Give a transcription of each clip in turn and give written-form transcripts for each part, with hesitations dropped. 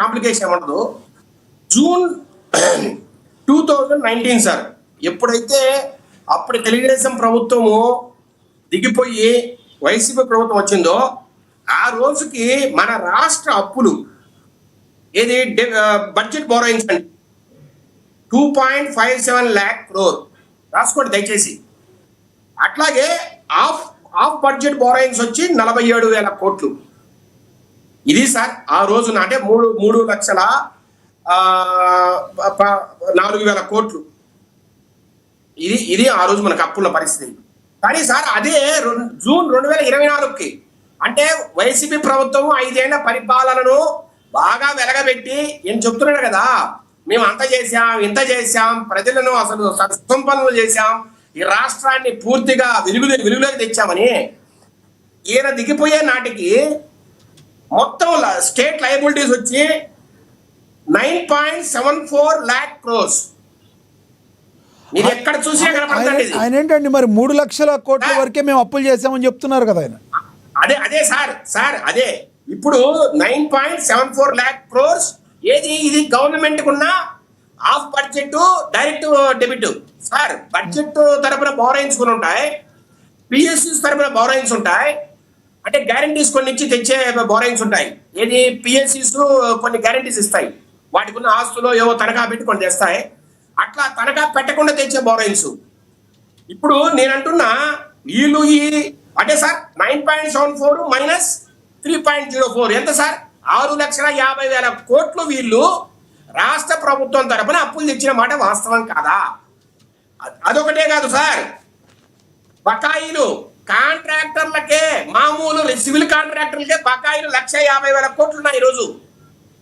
Complication ఏమంటదు. June 2019 sir, ఎప్పుడైతే అప్పుడు తెలుగుదేశం ప్రభుత్వము దిగిపోయి వైసీపీ ప్రభుత్వం వచ్చిందో ఆ రోజుకి మన రాష్ట్ర అప్పులు ఏది బడ్జెట్ బోరోయింగ్స్ అంటే 2.57 lakh crore రాసుకోండి దయచేసి. అట్లాగే ఆఫ్ బడ్జెట్ బోరోయింగ్స్ వచ్చి 47,000 కోట్లు. ఇది సార్ ఆ రోజున అంటే 3,04,000 కోట్లు. ఇది ఆ రోజు మనకు అప్పుల పరిస్థితి. కానీ సార్ అదే జూన్ 2024కి అంటే వైసీపీ ప్రభుత్వం 5 ఏళ్ల పరిపాలనను బాగా వెలగబెట్టి ఏం చెప్తున్నాడు కదా, మేము అంత చేశాం ఇంత చేశాం, ప్రజలను అసలు సుసంపన్నులు చేశాం, ఈ రాష్ట్రాన్ని పూర్తిగా వెలుగులోకి తెచ్చామని. ఈయన దిగిపోయే నాటికి మొత్తం స్టేట్ లయబిలిటీస్ వచ్చి 9.74 lakh crores. మీరు ఎక్కడ చూసినా కనపడుతుంది. ఆయన ఏంటండి మరి 3 లక్షల కోట్ల వరకే మేము అప్పులు చేసామని చెప్తున్నారు కదా ఆయన. అదే సార్ అదే ఇప్పుడు 9.74 lakh crores ఏది ఇది గవర్నమెంట్ కున్న of budget direct debit sir. Budget తరపున బోరోయింగ్స్ కొన్ని ఉంటాయి, పిఎస్యూస్ తరపున బోరోయింగ్స్ ఉంటాయి, అంటే గ్యారంటీస్ కొన్ని ఇచ్చి తెచ్చే బోరోయింగ్స్ ఉంటాయి. ఏది పిఎస్యూస్ కొన్ని గ్యారంటీస్ ఇస్తాయి, వాటికి ఉన్న ఆస్తులు ఏవో తనఖా పెట్టి కొన్ని తెస్తాయి. అట్లా తనఖా పెట్టకుండా తెచ్చే బోరోయింగ్స్. ఇప్పుడు నేను అంటున్నా వీళ్ళు అంటే సార్ 9.74 మైనస్ 3.04 ఎంత సార్? 6,50,000 కోట్లు వీళ్ళు రాష్ట్ర ప్రభుత్వం తరపున అప్పులు తెచ్చిన మాట వాస్తవం కాదా? అదొకటే కాదు సార్, బకాయిలు కాంట్రాక్టర్లకే, మామూలు సివిల్ కాంట్రాక్టర్లకే బకాయిలు 1,50,000 కోట్లు ఉన్నాయి ఈరోజు.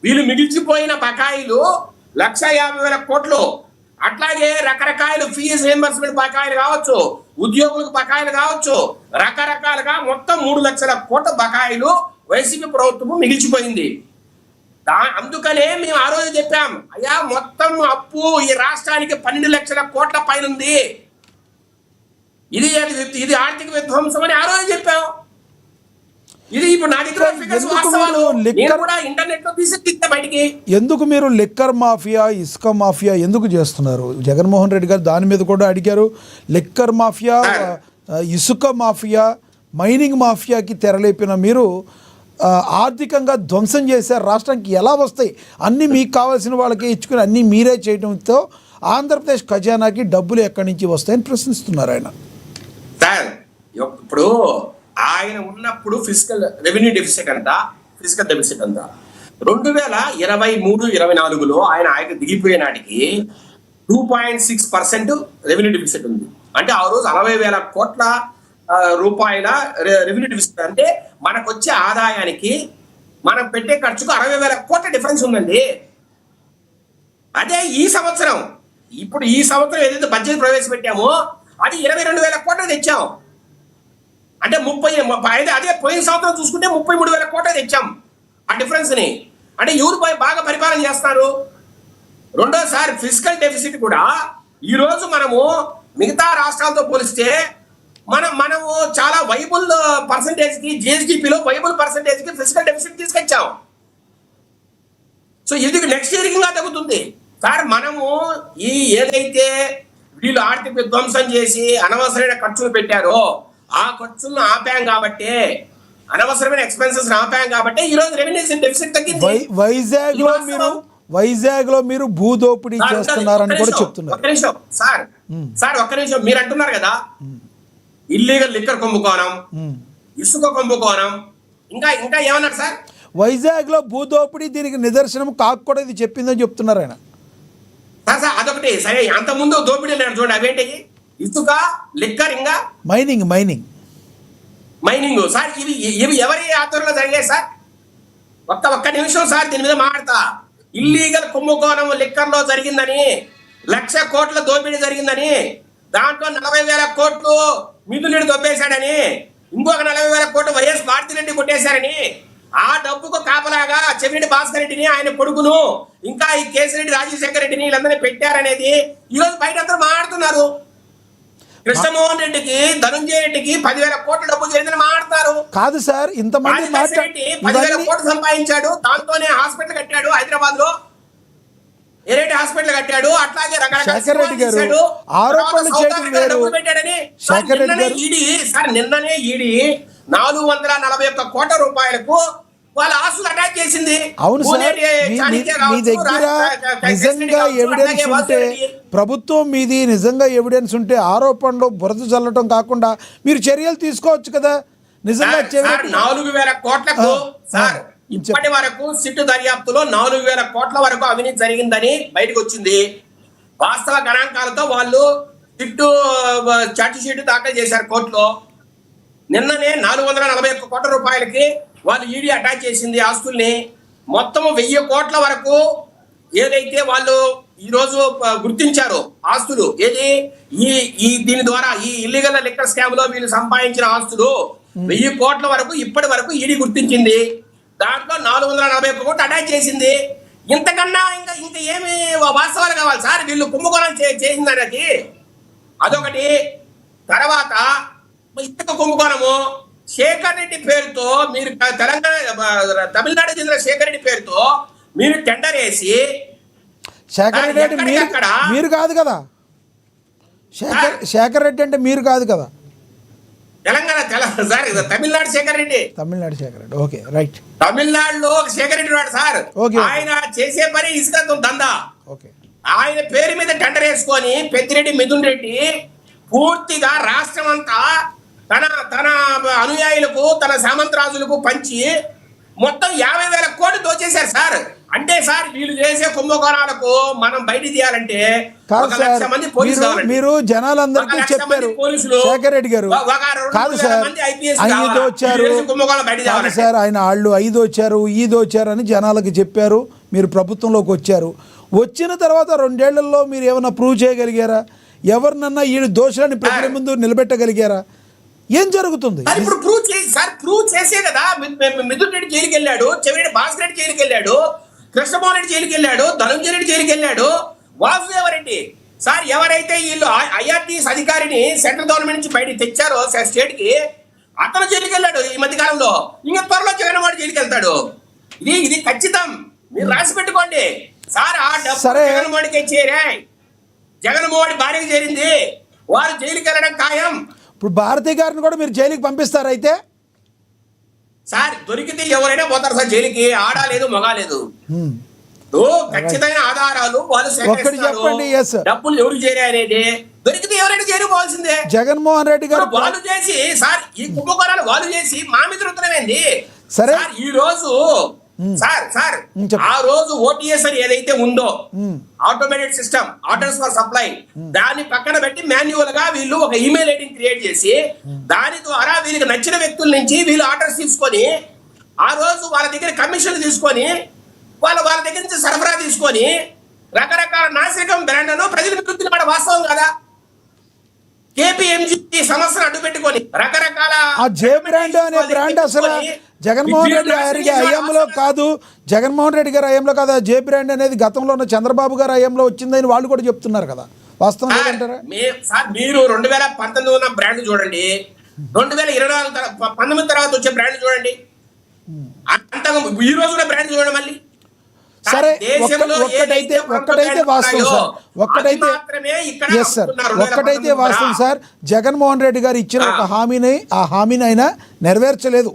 వీళ్ళు మిగిల్చిపోయిన బకాయిలు 1,50,000 కోట్లు. అట్లాగే రకరకాల ఫీజు రియంబర్స్మెంట్ బకాయిలు కావచ్చు, ఉద్యోగులకు బకాయిలు కావచ్చు, రకరకాలుగా మొత్తం 3 లక్షల కోట్ల బకాయిలు వైసీపీ ప్రభుత్వము మిగిల్చిపోయింది. అందుకనే మేము ఆ రోజు చెప్పాం, అయ్యా మొత్తం అప్పు ఈ రాష్ట్రానికి 12 లక్షల కోట్ల పైన ఉంది, ఇది ఆర్థిక విధ్వంసం అని ఆ రోజు చెప్పాం. ఇది ఇప్పుడు నా దగ్గర ఇంటర్నెట్ లో తీసి బయటికి. ఎందుకు మీరు లిక్కర్ మాఫియా, ఇసుక మాఫియా ఎందుకు చేస్తున్నారు? జగన్మోహన్ రెడ్డి గారు దాని మీద కూడా అడిగారు. లిక్కర్ మాఫియా, ఇసుక మాఫియా, మైనింగ్ మాఫియాకి తెరలేపిన మీరు ఆర్థికంగా ధ్వంసం చేశారు. రాష్ట్రానికి ఎలా వస్తాయి? అన్నీ మీకు కావాల్సిన వాళ్ళకి ఇచ్చుకుని అన్నీ మీరే చేయడంతో ఆంధ్రప్రదేశ్ ఖజానాకి డబ్బులు ఎక్కడి నుంచి వస్తాయని ప్రశ్నిస్తున్నారు ఆయన. సార్ ఇప్పుడు ఆయన ఉన్నప్పుడు ఫిజికల్ రెవెన్యూ డెఫిసిట్ అంతా 2023-24లో ఆయన దిగిపోయే నాటికి 2.6% రెవెన్యూ డెఫిసిట్ ఉంది. అంటే ఆ రోజు 60,000 కోట్ల రూపాయల రెవెన్యూ డెఫిసిట్. అంటే మనకు వచ్చే ఆదాయానికి మనం పెట్టే ఖర్చుకు 60,000 కోట్ల డిఫరెన్స్ ఉందండి. అదే ఈ సంవత్సరం ఏదైతే బడ్జెట్ ప్రవేశపెట్టామో అది 22,000 కోట్లు తెచ్చాం. అంటే 30 అదే పోయిన సంవత్సరం చూసుకుంటే 33,000 కోట్లు తెచ్చాం. ఆ డిఫరెన్స్ ని అంటే ఎవరు బాగా పరిపాలన చేస్తారు? రెండోసారి ఫిజికల్ డెఫిసిట్ కూడా ఈ రోజు మనము మిగతా రాష్ట్రాలతో పోలిస్తే మనము చాలా వైబుల్ పర్సంటేజ్ కి, జిఎస్డిపిలో వైబుల్ పర్సంటేజ్ కి ఫిజికల్ డెఫిసిట్ తీసుకొచ్చాం. సో ఇది నెక్స్ట్ ఇయర్ ఇంకా తగ్గుతుంది సార్. మనము ఏదైతే వీళ్ళు ఆర్థిక విధ్వంసం చేసి అనవసరమైన ఖర్చులు పెట్టారో ఆ ఖర్చులను ఆపాం కాబట్టి, అనవసరమైన ఎక్స్పెన్సెస్ ఆపాం కాబట్టి ఈ రోజు రెవెన్యూ డెఫిసిట్ తగ్గింది. వైజాగ్ లో మీరు భూదోపిడీ చేస్తున్నారని కూడా చెప్తున్నారు. ఒక్క నిమిషం సార్ ఒక్క నిమిషం. మీరు అంటున్నారు కదా ఇల్లీగల్ లిక్కర్ కుంభకోణం, ఇసుక కుంభకోణం, ఇంకా ఏమన్నారు సార్? వైజాగ్ లో భూదోపిడీ దీనికి నిదర్శనం కాకుండా ఇది చెప్పిందని చెప్తున్నారు ఆయన. సార్ అదొకటి సరే, అంత ముందు దోపిడీ లేడు చూడండి. అవేంటి? ఇసుక, లిక్కర్, ఇంకా మైనింగ్ సార్. ఇవి ఎవరి ఆధ్వర్యంలో జరిగాయి సార్? ఒక్క నిమిషం సార్, దీని మీద మాట్లాడతా. ఇల్లీగల్ కుంభకోణం లిక్కర్ లో జరిగిందని, 1,00,000 కోట్ల దోపిడీ జరిగిందని, దాంట్లో 40,000 కోట్లు మిథునుడు దొబ్బేశాడని, ఇంకొక 40,000 కోట్లు వైఎస్ భారతిరెడ్డి కొట్టేశారని, ఆ డబ్బుకు కాపలాగా చెవిరెడ్డి భాస్కర్ రెడ్డిని, ఆయన కొడుకును, ఇంకా ఈ కేసిరెడ్డి రాజశేఖర రెడ్డిని వీళ్ళందరినీ పెట్టారనేది ఈరోజు బయట అందరూ మాట్లాడుతున్నారు. కృష్ణమోహన్ రెడ్డికి, ధనుంజయ రెడ్డికి 10,000 కోట్ల డబ్బు చేరిందని మాట్లాడతారు. కాదు సార్, ఇంతమంది 10,000 కోట్లు సంపాదించాడు, దాంతోనే హాస్పిటల్ కట్టాడు హైదరాబాద్. కట్టాడు, అట్లాగే రకరకాల శేఖర్ రెడ్డి గారు, సినిమాలు తీశాడు. ఆరోపణలు తర్వాత చేయడం సౌత్ ఆఫ్రికా వేరు. డబ్బులు పెట్టాడని శేఖర్ రెడ్డి నిన్ననే గారు- ఈడీ 441 కోట్ల రూపాయలకు వాళ్ళ ఆస్తులు అటాచ్ చేసింది. అవును సార్, పూణే చాణక్య మీ కావచ్చు, దగ్గర కృష్ణరెడ్డి నిజంగా కావచ్చు, ఎవిడెన్స్ అలాగే ఉంటే, వాసురెడ్డి. ప్రభుత్వం మీది నిజంగా ఎవిడెన్స్ ఉంటే ఆరోపణలు బురద చల్లటం కాకుండా మీరు చర్యలు తీసుకోవచ్చు కదా. నిజంగా సార్ 4,000 కోట్లకు సార్ ఇప్పటి వరకు సిట్టు దర్యాప్తులో 4,000 కోట్ల వరకు అవినీతి జరిగిందని బయటకు వచ్చింది. వాస్తవ గణాంకాలతో వాళ్ళు సిట్టు చార్జ్ షీట్ దాఖలు చేశారు కోర్టులో. నిన్ననే 441 కోట్ల రూపాయలకి వాళ్ళు ఈడీ అటాచ్ చేసింది ఆస్తుల్ని. మొత్తం 1000 కోట్ల వరకు ఏదైతే వాళ్ళు ఈ రోజు గుర్తించారు ఆస్తులు, ఏది ఈ దీని ద్వారా ఈ ఇల్లీగల్ లిక్కర్ స్కామ్ లో వీళ్ళు సంపాదించిన ఆస్తులు 1000 కోట్ల వరకు ఇప్పటి వరకు ఈడీ గుర్తించింది. దాంట్లో 441 కోట్లు అటాచ్ చేసింది. ఇంతకన్నా ఇంకా ఏమి వాస్తవాలు కావాలి సార్? వీళ్ళు కుంభకోణం చేసిందనేది అదొకటి. తర్వాత ఇసుక కుంభకోణము శేఖర్ రెడ్డి పేరుతో మీరు తమిళనాడు చెందిన శేఖర్ రెడ్డి పేరుతో మీరు టెండర్ వేసి, శేఖర్ రెడ్డి అంటే మీరు కాదు కదా. శేఖర్ రెడ్డి అంటే మీరు కాదు కదా. Telangana sir, Tamil Nadu Shekhar Reddy. Tamil Nadu Shekhar Reddy, okay right. తమిళనాడులో శేఖర్ రెడ్డి వాడు సార్. ఆయన చేసే పని ఇసుక దందా. ఓకే. ఆయన పేరు మీద టెండర్ వేసుకొని పెద్దిరెడ్డి మిథున్ రెడ్డి పూర్తిగా రాష్ట్రం అంతా తన అనుయాయులకు, తన సామంతరాజులకు పంచి మొత్తం 50,000 కోట్లు దోచేశారు సార్. అంటే సార్ వీళ్ళు చేసే కుంభకోణాలకు మనం బయట తీయాలంటే కాదు సార్, మీరు జనాలందరికీ చెప్పారు శేఖర్ రెడ్డి గారు. కాదు సార్, 5 వచ్చారు కాదు సార్, ఆయన వాళ్ళు 5 వచ్చారు, ఈది వచ్చారు అని జనాలకి చెప్పారు. మీరు ప్రభుత్వంలోకి వచ్చారు. వచ్చిన తర్వాత 2 ఏళ్లలో మీరు ఏమైనా ప్రూవ్ చేయగలిగారా? ఎవరినన్నా ఈ దోషులని ప్రజల ముందు నిలబెట్టగలిగారా? ఏం జరుగుతుంది ఇప్పుడు? ప్రూవ్ చేసే కదా. మిథున్ రెడ్డి జైలుకి వెళ్ళాడు, చెవిరెడ్డి భాస్కర్ రెడ్డి జైలుకి వెళ్ళాడు, కృష్ణమోహన్ రెడ్డి జైలుకి వెళ్ళాడు, ధనంజయ రెడ్డి జైలుకి వెళ్ళాడు, వాసుదేవరెడ్డి సార్ ఎవరైతే వీళ్ళు ఐఆర్టీఎస్ అధికారిని సెంట్రల్ గవర్నమెంట్ నుంచి బయట తెచ్చారో స్టేట్ కి, అతను జైలుకి వెళ్ళాడు ఈ మధ్య కాలంలో. ఇంకా త్వరలో జగన్మోహన్ జైలుకి వెళ్తాడు. ఇది ఖచ్చితం, మీరు రాసి పెట్టుకోండి సార్. ఆ డబ్బు జగన్మోహన్కి చేరాయి, జగన్మోహన్ భార్యకి చేరింది, వారు జైలుకి వెళ్ళడం ఖాయం. ఇప్పుడు భారతి గారిని కూడా మీరు జైలుకి పంపిస్తారు అయితే? సార్ దొరికితే ఎవరైనా పోతారు సార్ జైలుకి, ఆడా లేదు మగా లేదు. ఖచ్చితమైన ఆధారాలు వాళ్ళు చెప్పండి. డబ్బులు ఎవరు చేరాయి అనేది దొరికితే ఎవరైనా చేరుకోవాల్సిందే. జగన్మోహన్ రెడ్డి గారు వాళ్ళు చేసి సార్ ఈ కుంభకోణాలు వాళ్ళు చేసి మా మీద ఉత్తరమైంది. సరే ఈ రోజు సార్ ఆ రోజు ఓటీఎస్ అని ఏదైతే ఉందో automated system, orders for supply, దాన్ని పక్కన పెట్టి మాన్యువల్ గా వీళ్ళు ఒక ఈమెయిల్ ఐడి క్రియేట్ చేసి దాని ద్వారా వీళ్ళకి నచ్చిన వ్యక్తుల నుంచి వీళ్ళు ఆర్డర్స్ తీసుకొని ఆ రోజు వాళ్ళ దగ్గర కమిషన్ తీసుకొని వాళ్ళ దగ్గర నుంచి సరఫరా తీసుకొని రకరకాల నాసిరకం బ్రాండ్లను ప్రజలకు గుర్తున్న వాస్తవం కదా. కేపీఎంజీ సంస్థను అడ్డు పెట్టుకొని రకరకాల జే బ్రాండ్ అనే బ్రాండ్ అసలు జగన్మోహన్ రెడ్డి గారి హయాంలో కాదు, జగన్మోహన్ రెడ్డి గారి హయాంలో కాదు. జే బ్రాండ్ అనేది గతంలో ఉన్న చంద్రబాబు గారి హయాంలో వచ్చిందని వాళ్ళు కూడా చెప్తున్నారు కదా. వాస్తవం లేదంటారా? సార్ మీరు 2019 ఉన్న బ్రాండ్ చూడండి, 2019 తర్వాత వచ్చే బ్రాండ్ చూడండి, అంతగా ఈ రోజు కూడా బ్రాండ్ చూడండి మళ్ళీ. సరే ఒక్కటైతే వాస్తవం సార్, ఒక్కటైతే వాస్తవం సార్. జగన్మోహన్ రెడ్డి గారు ఇచ్చిన ఒక హామీని, ఆ హామీని అయినా నెరవేర్చలేదు.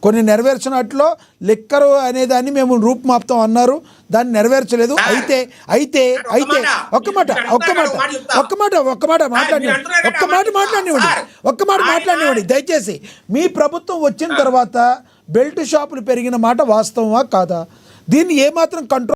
కొన్ని నెరవేర్చినట్లో లిక్కరు అనేదాన్ని మేము రూపుమాపుతాం అన్నారు, దాన్ని నెరవేర్చలేదు. అయితే ఒక్క మాట మాట్లాడినివ్వండి దయచేసి. మీ ప్రభుత్వం వచ్చిన తర్వాత బెల్ట్ షాపులు పెరిగిన మాట వాస్తవమా కాదా? దీన్ని ఏమాత్రం కంట్రోల్